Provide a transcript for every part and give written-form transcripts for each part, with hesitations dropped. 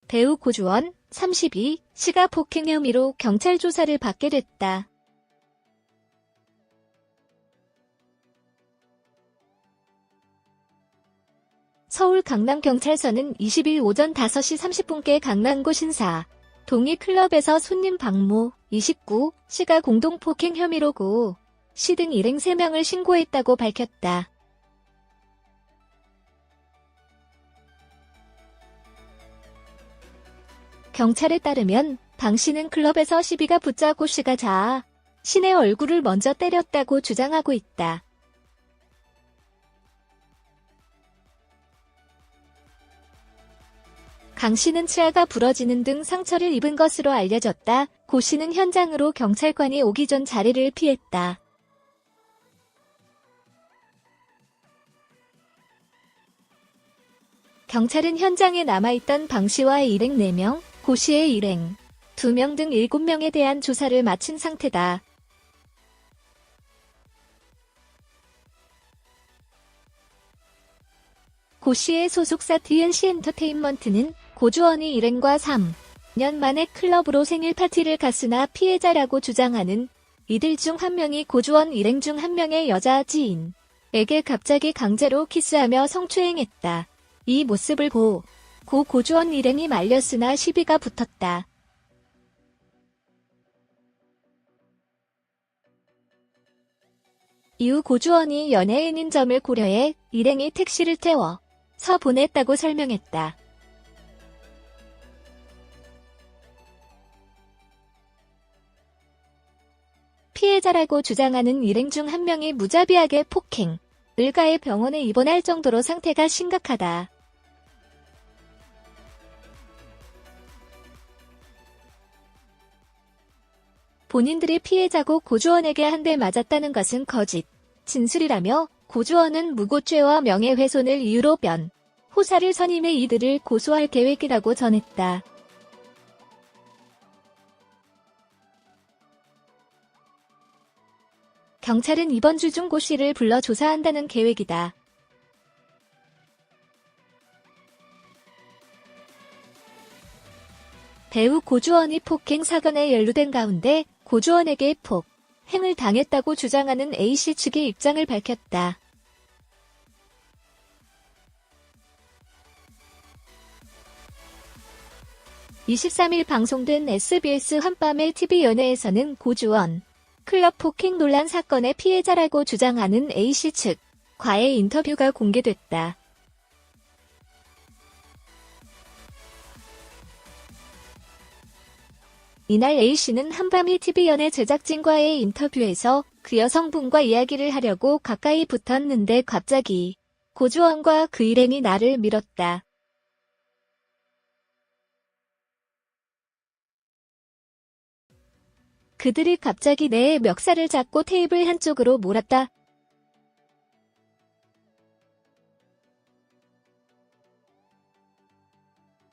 배우 고주원, 32시가 폭행 혐의로 경찰 조사를 받게 됐다. 서울 강남경찰서는 20일 오전 5시 30분께 강남구 신사 동이 클럽에서 손님 박모, 29시가 공동폭행 혐의로 고, 씨 등 일행 3명을 신고했다고 밝혔다. 경찰에 따르면 방 씨는 클럽에서 시비가 붙자 고 씨가 자아 씨의 얼굴을 먼저 때렸다고 주장하고 있다. 강 씨는 치아가 부러지는 등 상처를 입은 것으로 알려졌다. 고 씨는 현장으로 경찰관이 오기 전 자리를 피했다. 경찰은 현장에 남아있던 방 씨와의 일행 4명, 고 씨의 일행 2명 등 7명에 대한 조사를 마친 상태다. 고 씨의 소속사 TNC 엔터테인먼트는 고주원이 일행과 3년 만에 클럽으로 생일 파티를 갔으나 피해자라고 주장하는 이들 중 한 명이 고주원 일행 중 한 명의 여자 지인에게 갑자기 강제로 키스하며 성추행했다. 이 모습을 고 고주원 일행이 말렸으나 시비가 붙었다. 이후 고주원이 연예인인 점을 고려해 일행이 택시를 태워서 보냈다고 설명했다. 피해자라고 주장하는 일행 중 한 명이 무자비하게 폭행을 가해 병원에 입원할 정도로 상태가 심각하다. 본인들이 피해자고 고주원에게 한 대 맞았다는 것은 거짓 진술이라며 고주원은 무고죄와 명예훼손을 이유로 변호사를 선임해 이들을 고소할 계획이라고 전했다. 경찰은 이번 주 중 고 씨를 불러 조사한다는 계획이다. 배우 고주원이 폭행 사건에 연루된 가운데 고주원에게 폭행을 당했다고 주장하는 A씨 측의 입장을 밝혔다. (23일) 방송된 SBS 한밤의 TV연예에서는 고주원 클럽 폭행 논란 사건의 피해자라고 주장하는 A씨 측과의 인터뷰가 공개됐다. 이날 A씨는 한밤의 TV연예 제작진과의 인터뷰에서 그 여성분과 이야기를 하려고 가까이 붙었는데 갑자기 고주원과 그 일행이 나를 밀었다. 그들이 갑자기 내 멱살을 잡고 테이블 한쪽으로 몰았다.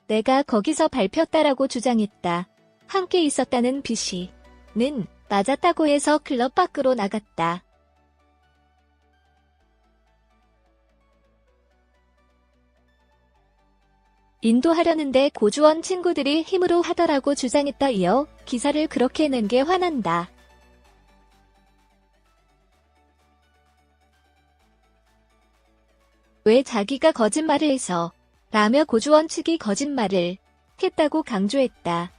내가 거기서 밟혔다라고 주장했다. 함께 있었다는 B씨는 맞았다고 해서 클럽 밖으로 나갔다. 인도하려는데 고주원 친구들이 힘으로 하더라고 주장했다. 이어 기사를 그렇게 낸 게 화난다. 왜 자기가 거짓말을 해서 라며 고주원 측이 거짓말을 했다고 강조했다.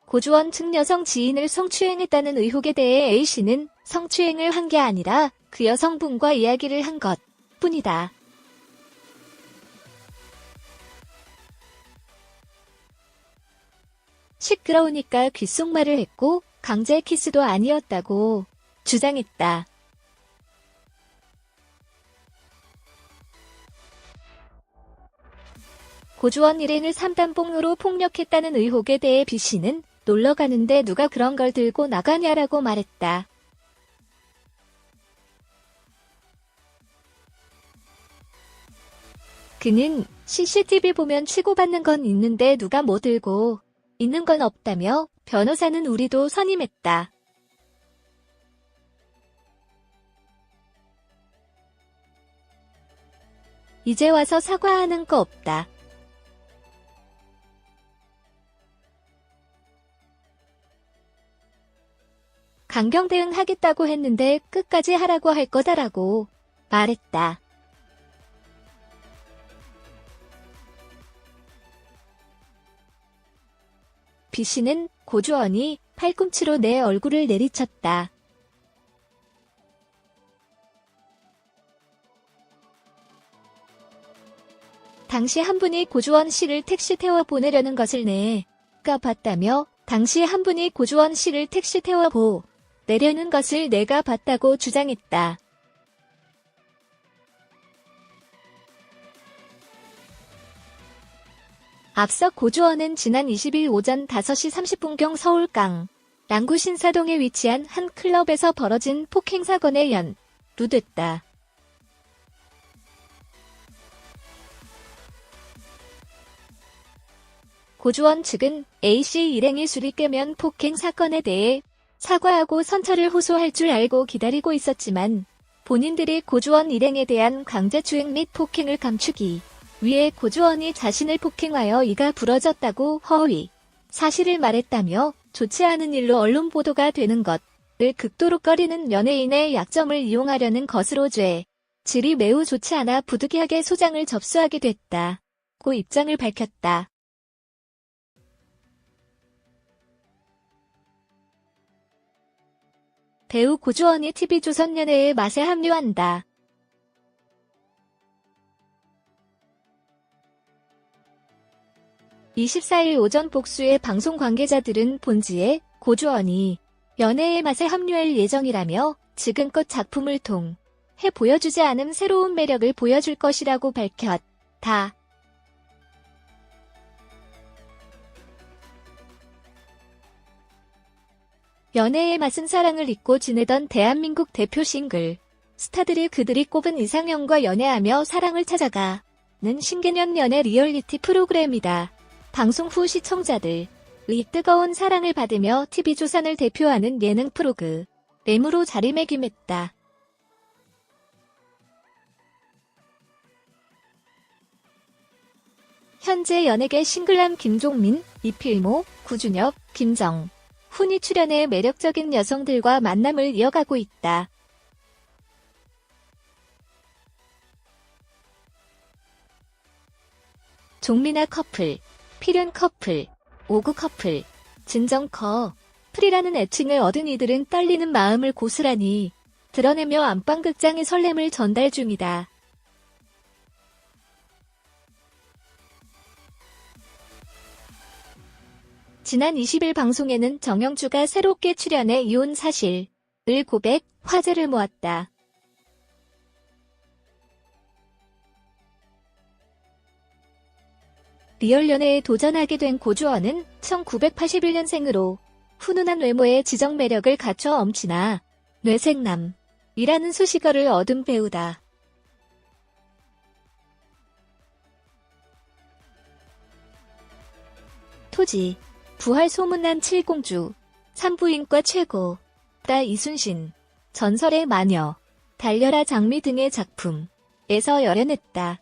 고주원 측 여성 지인을 성추행했다는 의혹에 대해 A씨는 성추행을 한 게 아니라 그 여성분과 이야기를 한 것 뿐이다. 시끄러우니까 귓속말을 했고 강제 키스도 아니었다고 주장했다. 고주원 일행을 3단봉으로 폭력했다는 의혹에 대해 B씨는 놀러 가는데 누가 그런 걸 들고 나가냐라고 말했다. 그는 CCTV 보면 치고받는 건 있는데 누가 뭐 들고 있는 건 없다며 변호사는 우리도 선임했다. 이제 와서 사과하는 거 없다. 강경 대응하겠다고 했는데 끝까지 하라고 할 거다라고 말했다. B씨는 고주원이 팔꿈치로 내 얼굴을 내리쳤다. 당시 한 분이 고주원 씨를 택시 태워 보내려는 것을 내가 봤다며 당시 한 분이 고주원 씨를 택시 태워 보내려는 것을 내가 봤다고 주장했다. 앞서 고주원은 지난 20일 오전 5시 30분경 서울 랑구 신사동에 위치한 한 클럽에서 벌어진 폭행 사건에 연루됐다. 고주원 측은 A씨 일행이 술이 깨면 폭행 사건에 대해 사과하고 선처를 호소할 줄 알고 기다리고 있었지만 본인들이 고주원 일행에 대한 강제추행 및 폭행을 감추기 위해 고주원이 자신을 폭행하여 이가 부러졌다고 허위 사실을 말했다며 좋지 않은 일로 언론 보도가 되는 것을 극도로 꺼리는 연예인의 약점을 이용하려는 것으로 질이 매우 좋지 않아 부득이하게 소장을 접수하게 됐다고 입장을 밝혔다. 배우 고주원이 TV조선 연예의 맛에 합류한다. (24일) 오전 복수의 방송 관계자들은 본지에 고주원이 연예의 맛에 합류할 예정이라며 지금껏 작품을 통해 보여주지 않은 새로운 매력을 보여줄 것이라고 밝혔다. 연애의 맛은 사랑을 잊고 지내던 대한민국 대표 싱글 스타들이 그들이 꼽은 이상형과 연애하며 사랑을 찾아가는 신개념 연애 리얼리티 프로그램이다. 방송 후 시청자들이 뜨거운 사랑을 받으며 TV조선을 대표하는 예능 프로그램으로 자리매김했다. 현재 연예계 싱글남 김종민, 이필모, 구준엽, 김정훈이 출연해 매력적인 여성들과 만남을 이어가고 있다. 종민아 커플, 필연 커플, 오구 커플, 진정 커플이라는 애칭을 얻은 이들은 떨리는 마음을 고스란히 드러내며 안방극장의 설렘을 전달 중이다. 지난 20일 방송에는 정영주가 새롭게 출연해 이혼 사실을 고백, 화제를 모았다. 리얼 연애에 도전하게 된 고주원은 1981년생으로 훈훈한 외모에 지적 매력을 갖춰 엄친아 뇌생남이라는 수식어를 얻은 배우다. 토지, 부활 소문난 칠공주, 산부인과 최고, 따 이순신, 전설의 마녀, 달려라 장미 등의 작품에서 열연했다.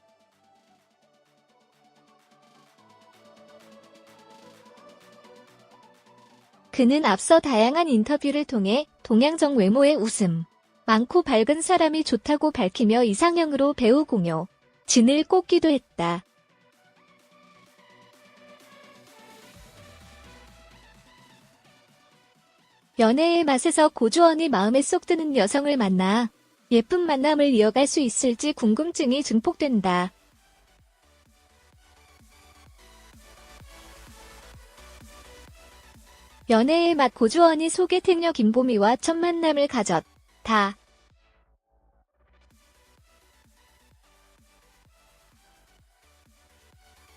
그는 앞서 다양한 인터뷰를 통해 동양적 외모의 웃음, 많고 밝은 사람이 좋다고 밝히며 이상형으로 배우 공효진을 꼽기도 했다. 연애의 맛에서 고주원이 마음에 쏙 드는 여성을 만나 예쁜 만남을 이어갈 수 있을지 궁금증이 증폭된다. 연애의 맛 고주원이 소개팅녀 김보미와 첫 만남을 가졌다.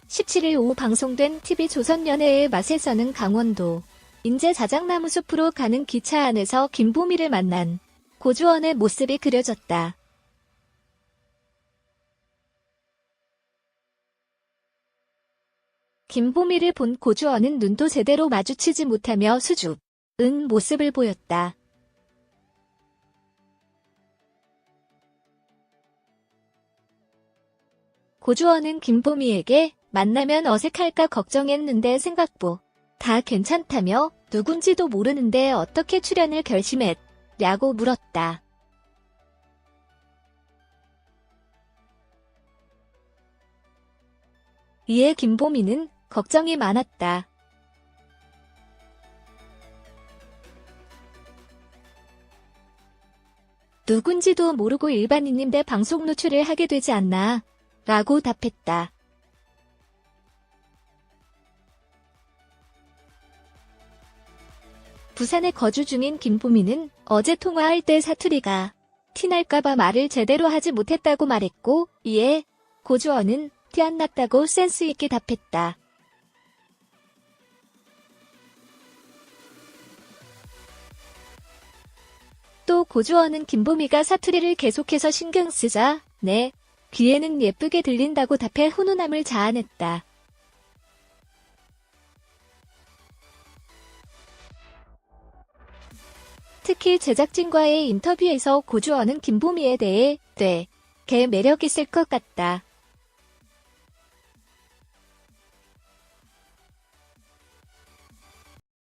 17일 오후 방송된 TV조선 연애의 맛에서는 강원도 인제 자작나무 숲으로 가는 기차 안에서 김보미를 만난 고주원의 모습이 그려졌다. 김보미를 본 고주원은 눈도 제대로 마주치지 못하며 수줍은 모습을 보였다. 고주원은 김보미에게 만나면 어색할까 걱정했는데 생각보 다 괜찮다며 누군지도 모르는데 어떻게 출연을 결심했? 냐고 물었다. 이에 김보미는 걱정이 많았다. 누군지도 모르고 일반인인데 방송 노출을 하게 되지 않나? 라고 답했다. 부산에 거주 중인 김보미는 어제 통화할 때 사투리가 티날까봐 말을 제대로 하지 못했다고 말했고, 이에 고주원은 티 안 났다고 센스 있게 답했다. 또 고주원은 김보미가 사투리를 계속해서 신경 쓰자 내 귀에는 예쁘게 들린다고 답해 훈훈함을 자아냈다. 특히 제작진과의 인터뷰에서 고주원은 김보미에 대해 되게 매력 있을 것 같다.